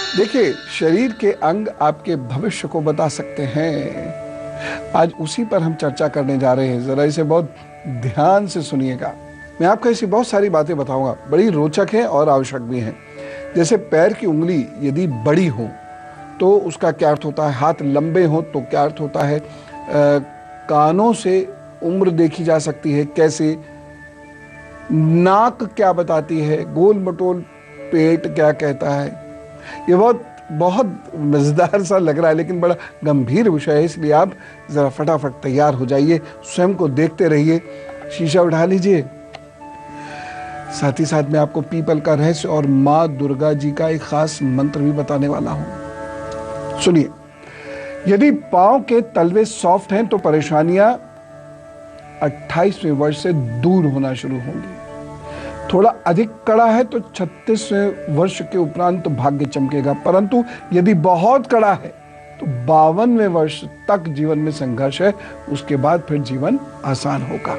देखिए, शरीर के अंग आपके भविष्य को बता सकते हैं। आज उसी पर हम चर्चा करने जा रहे हैं। जरा इसे बहुत ध्यान से सुनिएगा। मैं आपको ऐसी बहुत सारी बातें बताऊंगा, बड़ी रोचक है और आवश्यक भी हैं। जैसे पैर की उंगली यदि बड़ी हो तो उसका क्या अर्थ होता है, हाथ लंबे हो तो क्या अर्थ होता है, कानों से उम्र देखी जा सकती है कैसे, नाक क्या बताती है, गोल मटोल पेट क्या कहता है। ये बहुत मजेदार सा लग रहा है लेकिन बड़ा गंभीर विषय है, इसलिए आप जरा फटाफट तैयार हो जाइए, स्वयं को देखते रहिए, शीशा उठा लीजिए। साथ ही साथ मैं आपको पीपल का रहस्य और माँ दुर्गा जी का एक खास मंत्र भी बताने वाला हूं। सुनिए, यदि पांव के तलवे सॉफ्ट हैं तो परेशानियां 28वें वर्ष से दूर होना शुरू होंगी। थोड़ा अधिक कड़ा है तो 36वें वर्ष के उपरांत तो भाग्य चमकेगा, परंतु यदि बहुत कड़ा है तो 52वें वर्ष तक जीवन में संघर्ष है, उसके बाद फिर जीवन आसान होगा।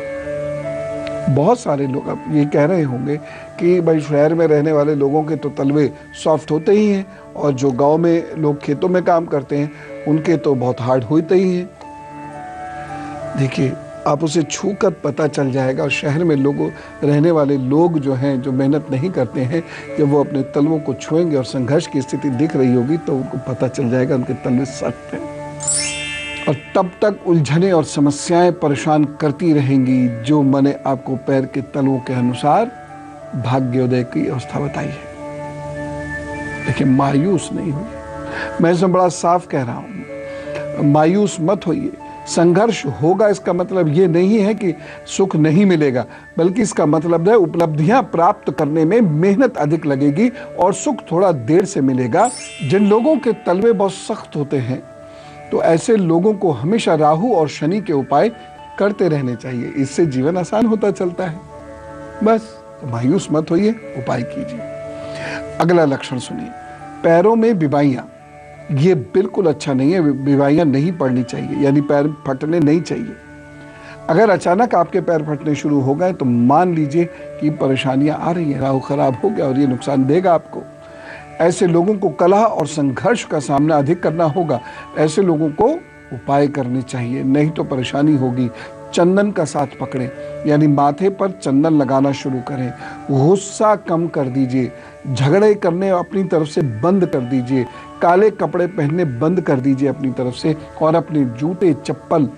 बहुत सारे लोग अब ये कह रहे होंगे कि भाई शहर में रहने वाले लोगों के तो तलवे सॉफ्ट होते ही हैं और जो गांव में लोग खेतों में काम करते हैं उनके तो बहुत हार्ड होते ही हैं। देखिए, आप उसे छूकर पता चल जाएगा। और शहर में रहने वाले लोग जो हैं, जो मेहनत नहीं करते हैं, जब वो अपने तलवों को छुएंगे और संघर्ष की स्थिति दिख रही होगी तो उनको पता चल जाएगा उनके तलवे सख्त हैं। और तब तक उलझने और समस्याएं परेशान करती रहेंगी जो मैंने आपको पैर के तलवों के अनुसार भाग्योदय की अवस्था बताई है। देखिए, मायूस नहीं होइए, मैं इसमें बड़ा साफ कह रहा हूं, मायूस मत होइए। संघर्ष होगा इसका मतलब ये नहीं है कि सुख नहीं मिलेगा, बल्कि इसका मतलब है उपलब्धियां प्राप्त करने में मेहनत अधिक लगेगी और सुख थोड़ा देर से मिलेगा। जिन लोगों के तलवे बहुत सख्त होते हैं तो ऐसे लोगों को हमेशा राहु और शनि के उपाय करते रहने चाहिए, इससे जीवन आसान होता चलता है। बस तो मायूस मत होइए, उपाय कीजिए। अगला लक्षण सुनिए, पैरों में बिबाइयां। ये बिल्कुल अच्छा नहीं है, बिवाइयां नहीं पड़नी चाहिए, यानी पैर फटने नहीं चाहिए। अगर अचानक आपके पैर फटने शुरू हो गए तो मान लीजिए कि परेशानियां आ रही हैं, राहु खराब हो गया और ये नुकसान देगा आपको। ऐसे लोगों को कलह और संघर्ष का सामना अधिक करना होगा। ऐसे लोगों को उपाय करने चाहिए, नहीं तो परेशानी होगी। चंदन का साथ पकड़ें, यानी माथे पर चंदन लगाना शुरू करें। गुस्सा कम कर दीजिए, झगड़े करने अपनी तरफ से बंद कर दीजिए, काले कपड़े पहनने बंद कर दीजिए अपनी तरफ से, और अपने जूते चप्पल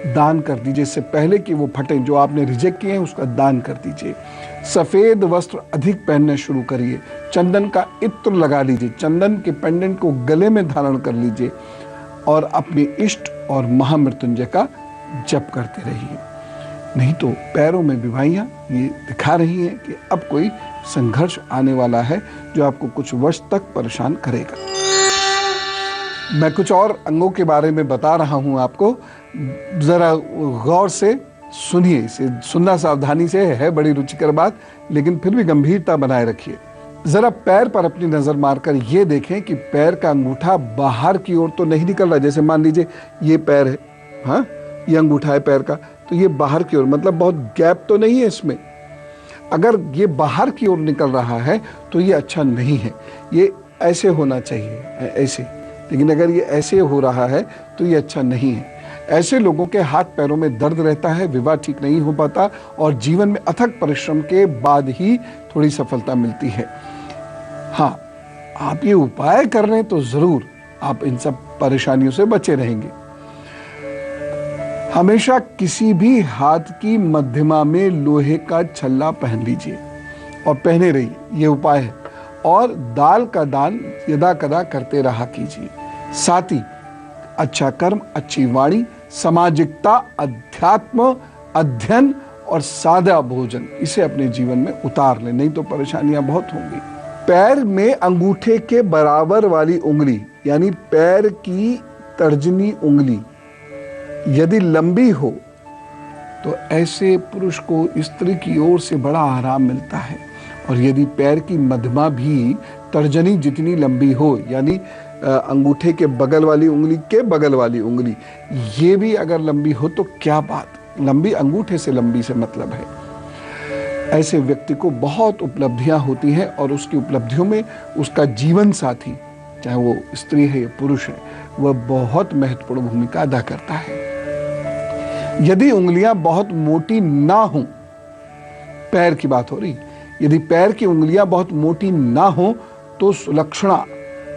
दान कर दीजिए। इससे पहले कि वो फटें, जो आपने रिजेक्ट किए हैं उसका दान कर दीजिए। सफ़ेद वस्त्र अधिक पहनने शुरू करिए। चंदन का इत्र लगा लीजिए, चंदन के पेंडेंट को गले में धारण कर लीजिए और अपने इष्ट और महामृत्युंजय का जप करते रहिए। नहीं तो पैरों में बिवाइयां ये दिखा रही हैं कि अब कोई संघर्ष आने वाला है जो आपको कुछ वर्ष तक परेशान करेगा। मैं कुछ और अंगों के बारे में बता रहा हूं आपको, जरा गौर से सुनिए। इसे सुनना सावधानी से है बड़ी रुचिकर बात, लेकिन फिर भी गंभीरता बनाए रखिए। जरा पैर पर अपनी नजर मारकर ये देखें कि पैर का अंगूठा बाहर की ओर तो नहीं निकल रहा। जैसे मान लीजिए ये पैर है, हाँ, ये अंगूठा है पैर का, तो ये बाहर की ओर, मतलब बहुत गैप तो नहीं है इसमें। अगर ये बाहर की ओर निकल रहा है तो ये अच्छा नहीं है, ये ऐसे होना चाहिए, ऐसे। लेकिन अगर ये ऐसे हो रहा है तो ये अच्छा नहीं है। ऐसे लोगों के हाथ पैरों में दर्द रहता है, विवाह ठीक नहीं हो पाता और जीवन में अथक परिश्रम के बाद ही थोड़ी सफलता मिलती है। हाँ, आप ये उपाय कर रहे हैं तो जरूर आप इन सब परेशानियों से बचे रहेंगे। हमेशा किसी भी हाथ की मध्यमा में लोहे का छल्ला पहन लीजिए और पहने रहिए, ये उपाय है। और दाल का दान यदा कदा करते रहा कीजिए। साथ ही अच्छा कर्म, अच्छी वाणी, सामाजिकता, अध्यात्म, अध्ययन और सादा भोजन, इसे अपने जीवन में उतार लें, नहीं तो परेशानियां बहुत होंगी। पैर में अंगूठे के बराबर वाली उंगली, यानी पैर की तर्जनी उंगली यदि लंबी हो तो ऐसे पुरुष को स्त्री की ओर से बड़ा आराम मिलता है। और यदि पैर की मध्यमा भी तर्जनी जितनी लंबी हो, यानी अंगूठे के बगल वाली उंगली के बगल वाली उंगली, ये भी अगर लंबी हो तो क्या बात, लंबी अंगूठे से लंबी से मतलब है। ऐसे व्यक्ति को बहुत उपलब्धियां होती हैं और उसकी उपलब्धियों में उसका जीवन साथी चाहे वो स्त्री है या पुरुष है, वह बहुत महत्वपूर्ण भूमिका अदा करता है। यदि उंगलियां बहुत मोटी ना हो, पैर की बात हो रही, यदि पैर की उंगलियां बहुत मोटी ना हो तो सुलक्षणा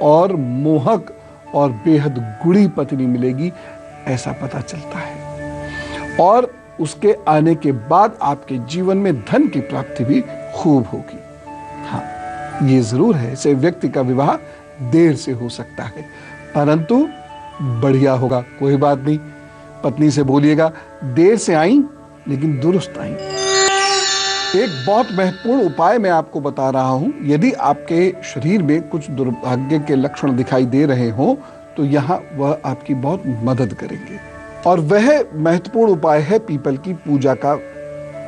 और मोहक और बेहद गुड़ी पत्नी मिलेगी, ऐसा पता चलता है। और उसके आने के बाद आपके जीवन में धन की प्राप्ति भी खूब होगी। हाँ, ये जरूर है, ऐसे व्यक्ति का विवाह देर से हो सकता है, परंतु बढ़िया होगा। कोई बात नहीं, पत्नी से बोलिएगा देर से आई लेकिन दुरुस्त आई। एक बहुत महत्वपूर्ण उपाय मैं आपको बता रहा हूं। यदि आपके शरीर में कुछ दुर्भाग्य के लक्षण दिखाई दे रहे हों तो यहाँ वह आपकी बहुत मदद करेंगे, और वह महत्वपूर्ण उपाय है पीपल की पूजा का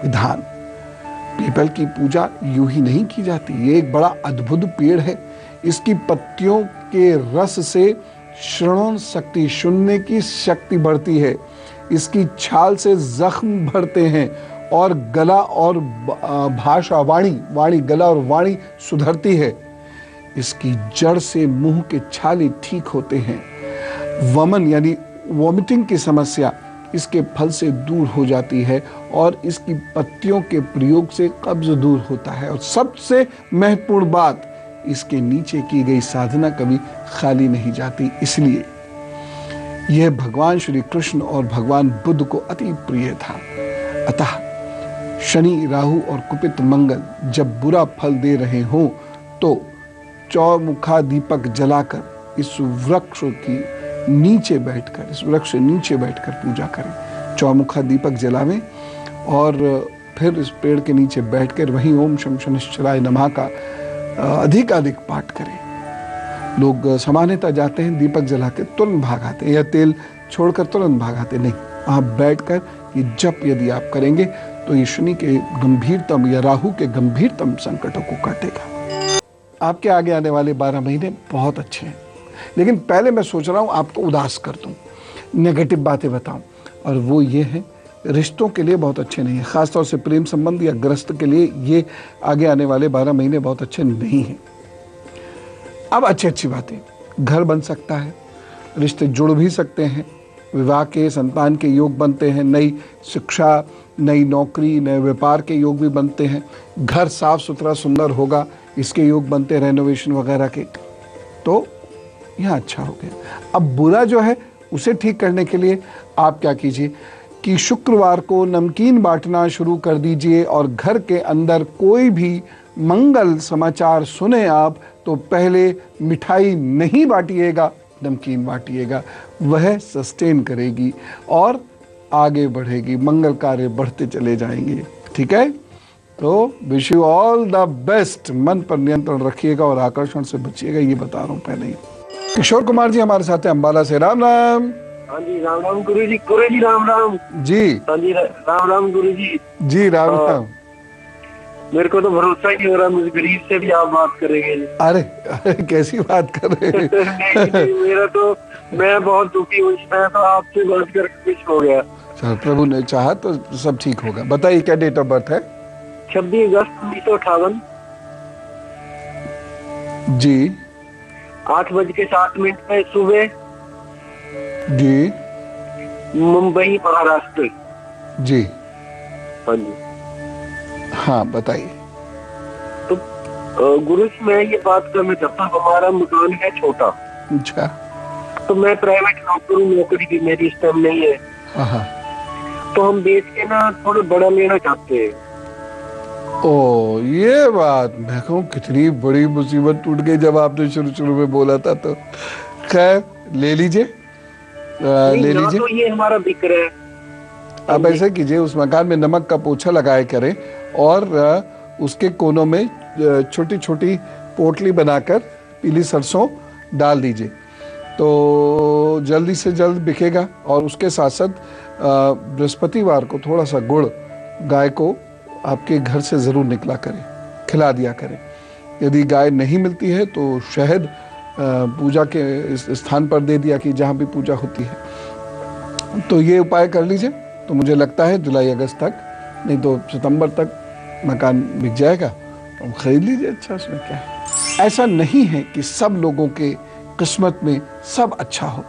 विधान। पीपल की पूजा यूं ही नहीं की जाती, ये एक बड़ा अद्भुत पेड़ है। इसकी पत्तियों के रस से श्रवण शक्ति, सुनने की शक्ति बढ़ती है। इसकी छाल से जख्म भरते हैं और गला और भाषा, वाणी गला और वाणी सुधरती है। इसकी जड़ से मुंह के छाले ठीक होते हैं। वमन यानी वॉमिटिंग की समस्या इसके फल से दूर हो जाती है, और इसकी पत्तियों के प्रयोग से कब्ज दूर होता है। और सबसे महत्वपूर्ण बात, इसके नीचे की गई साधना कभी खाली नहीं जाती। इसलिए यह भगवान श्री कृष्ण और भगवान बुद्ध को अति प्रिय था। अतः शनि, राहु और कुपित मंगल जब बुरा फल दे रहे हों तो चौमुखा दीपक जलाकर इस वृक्ष की नीचे बैठकर, इस वृक्ष नीचे बैठकर पूजा करें। चौमुखा दीपक जलावें और फिर इस पेड़ के नीचे बैठकर वहीं ओम शम शनिश्चराय नमः का अधिक पाठ करें। लोग सामान्यतः जाते हैं, दीपक जला के तुरंत भाग आते हैं, या तेल छोड़कर तुरंत भाग आते। नहीं, वहां बैठकर ये जप यदि आप करेंगे तो ये शनि के गंभीरतम या राहु के गंभीरतम संकटों को काटेगा। आपके आगे आने वाले 12 महीने बहुत अच्छे हैं, लेकिन पहले मैं सोच रहा हूं आपको उदास कर दूं, नेगेटिव बातें बताऊं, और वो ये है रिश्तों के लिए बहुत अच्छे नहीं है। खासतौर से प्रेम संबंध या ग्रस्त के लिए ये आगे आने वाले 12 महीने बहुत अच्छे नहीं हैं। अब अच्छी बातें, घर बन सकता है, रिश्ते जुड़ भी सकते हैं, विवाह के, संतान के योग बनते हैं, नई शिक्षा, नई नौकरी, नए व्यापार के योग भी बनते हैं, घर साफ सुथरा सुंदर होगा, इसके योग बनते हैं, रेनोवेशन वगैरह के। तो यह अच्छा हो गया। अब बुरा जो है उसे ठीक करने के लिए आप क्या कीजिए कि शुक्रवार को नमकीन बांटना शुरू कर दीजिए, और घर के अंदर कोई भी मंगल समाचार सुने आप तो पहले मिठाई नहीं बांटिएगा, नमकीन बांटिएगा। वह सस्टेन करेगी और आगे बढ़ेगी, मंगल कार्य बढ़ते चले जाएंगे। ठीक है, तो wish you all the best. मन पर नियंत्रण रखिएगा और आकर्षण से बचिएगा, ये बता रहा हूं पहले ही। किशोर कुमार जी हमारे साथ हैं अंबाला से। राम राम। हाँ जी, राम राम गुरु जी। गुरु जी राम राम जी। हाँ जी, राम राम गुरु जी। जी राम राम। मेरे को तो भरोसा ही नहीं हो रहा, मुझे गरीब से भी आप बात करेंगे। अरे कैसी बात कर रहे हैं? नहीं, मेरा तो, मैं बहुत दुखी हूँ, मैं तो आपसे बात कर खुश हो गया। चल, प्रभु ने चाहा तो सब ठीक होगा। बताइए क्या डेट ऑफ बर्थ है? 26 अगस्त 1958 जी। 8:07 में सुबह जी। मुंबई महाराष्ट्र। जी हाँ जी। हाँ बताइए। तो गुरु जी, मैं ये बात करना चाहता हूँ, हमारा मकान है छोटा। अच्छा। तो मैं प्राइवेट नौकर हूँ, नौकरी भी मेरी इस टाइम नहीं है। हाँ। तो हम बेच के ना थोड़ा बड़ा लेना चाहते हैं। ओ, ये बात, मैं कहूँ कितनी बड़ी मुसीबत टूट गई जब आपने शुरू में बोला था। तो खैर ले लीजिए, ले लीजिए। तो ये हमारा बिक रहा है। अब ऐसे कीजिए, उस मकान में नमक का पोछा लगाया करें और उसके कोनों में छोटी छोटी पोटली बनाकर पीली सरसों डाल दीजिए, तो जल्दी से जल्द बिकेगा। और उसके साथ साथ बृहस्पतिवार को थोड़ा सा गुड़ गाय को आपके घर से ज़रूर निकला करें, खिला दिया करें। यदि गाय नहीं मिलती है तो शहद पूजा के स्थान पर दे दिया कि जहाँ भी पूजा होती है। तो ये उपाय कर लीजिए, तो मुझे लगता है जुलाई अगस्त तक, नहीं तो सितंबर तक मकान बिक जाएगा। खरीद लीजिए, अच्छा, उसमें क्या है। ऐसा नहीं है कि सब लोगों के किस्मत में सब अच्छा हो।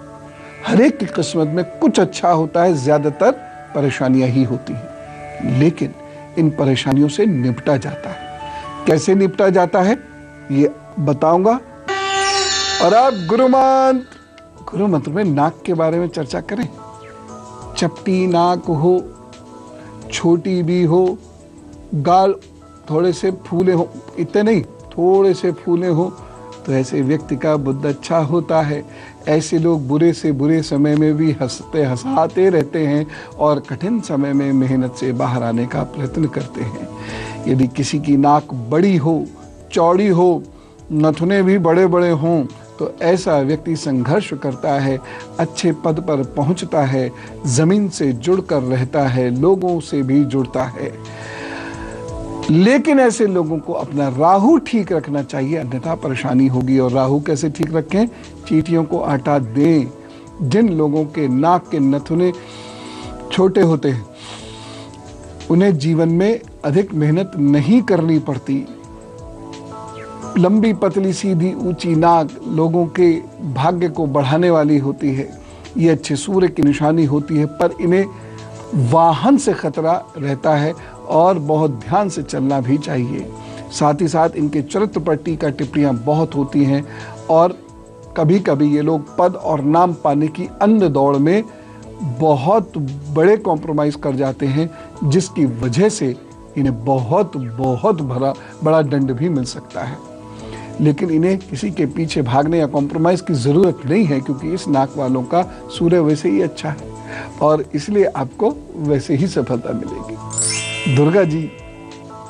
हर एक की किस्मत में कुछ अच्छा होता है, ज्यादातर परेशानियां ही होती हैं, लेकिन इन परेशानियों से निपटा जाता है। कैसे निपटा जाता है ये बताऊंगा। और आप गुरु मंत्र में नाक के बारे में चर्चा करें। चपटी नाक हो, छोटी भी हो, गाल थोड़े से फूले हो, इतने नहीं, थोड़े से फूले हो, तो ऐसे व्यक्ति का बुद्ध अच्छा होता है। ऐसे लोग बुरे से बुरे समय में भी हंसते हंसाते रहते हैं और कठिन समय में मेहनत से बाहर आने का प्रयत्न करते हैं। यदि किसी की नाक बड़ी हो, चौड़ी हो, नथुने भी बड़े बड़े हों, तो ऐसा व्यक्ति संघर्ष करता है, अच्छे पद पर पहुंचता है, जमीन से जुड़कर रहता है, लोगों से भी जुड़ता है। लेकिन ऐसे लोगों को अपना राहु ठीक रखना चाहिए, अन्यथा परेशानी होगी। और राहु कैसे ठीक रखें? चींटियों को आटा दें। जिन लोगों के नाक के नथुने छोटे होते हैं उन्हें जीवन में अधिक मेहनत नहीं करनी पड़ती। लंबी पतली सीधी ऊंची नाक लोगों के भाग्य को बढ़ाने वाली होती है। ये अच्छे सूर्य की निशानी होती है, पर इन्हें वाहन से खतरा रहता है और बहुत ध्यान से चलना भी चाहिए। साथ ही साथ इनके चरित्र पर टीका टिप्पणियां बहुत होती हैं और कभी कभी ये लोग पद और नाम पाने की अन्य दौड़ में बहुत बड़े कॉम्प्रोमाइज़ कर जाते हैं, जिसकी वजह से इन्हें बहुत बहुत बड़ा दंड भी मिल सकता है। लेकिन इन्हें किसी के पीछे भागने या कॉम्प्रोमाइज़ की ज़रूरत नहीं है, क्योंकि इस नाक वालों का सूर्य वैसे ही अच्छा है और इसलिए आपको वैसे ही सफलता मिलेगी। दुर्गा जी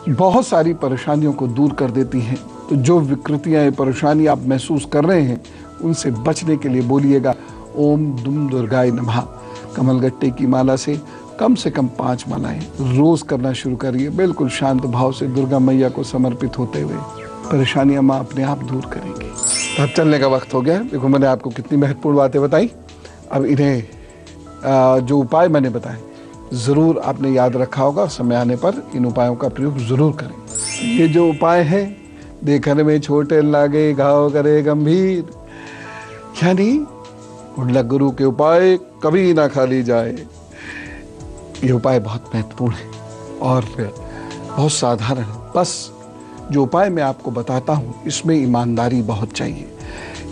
बहुत सारी परेशानियों को दूर कर देती हैं, तो जो विकृतियाँ या परेशानी आप महसूस कर रहे हैं उनसे बचने के लिए बोलिएगा ओम दुम दुर्गाय नमः। कमलगट्टे की माला से कम 5 मालाएं रोज करना शुरू करिए, बिल्कुल शांत भाव से दुर्गा मैया को समर्पित होते हुए। परेशानियां माँ अपने आप दूर करेंगी। अब चलने का वक्त हो गया। देखो मैंने आपको कितनी महत्वपूर्ण बातें बताई। अब इन्हें जो उपाय मैंने बताए ज़रूर आपने याद रखा होगा, समय आने पर इन उपायों का प्रयोग ज़रूर करें। ये जो उपाय है, देखने में छोटे लागे घाव करे गंभीर, यानी उल्ला गुरु के उपाय कभी ना खाली जाए। ये उपाय बहुत महत्वपूर्ण है और बहुत साधारण है। बस जो उपाय मैं आपको बताता हूँ इसमें ईमानदारी बहुत चाहिए,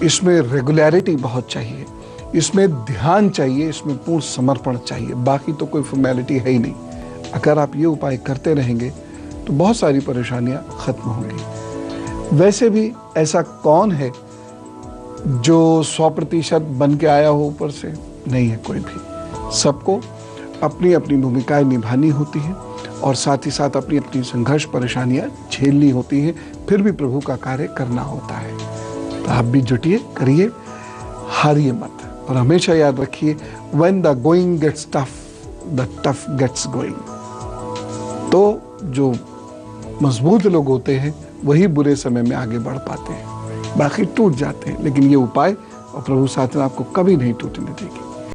इसमें रेगुलरिटी बहुत चाहिए, इसमें ध्यान चाहिए, इसमें पूर्ण समर्पण चाहिए। बाकी तो कोई फॉर्मेलिटी है ही नहीं। अगर आप ये उपाय करते रहेंगे तो बहुत सारी परेशानियाँ खत्म होंगी। वैसे भी ऐसा कौन है जो 100% बन के आया हो ऊपर से? नहीं है कोई भी। सबको अपनी अपनी भूमिकाएं निभानी होती हैं और साथ ही साथ अपनी अपनी संघर्ष परेशानियां झेलनी होती हैं, फिर भी प्रभु का कार्य करना होता है। तो आप भी जुटिए, करिए, हारिए मत। और हमेशा याद रखिए, when the going gets tough, the tough gets going। तो जो मजबूत लोग होते हैं वही बुरे समय में आगे बढ़ पाते हैं, बाकी टूट जाते हैं। लेकिन ये उपाय और प्रभु साधना आपको कभी नहीं टूटने देगी।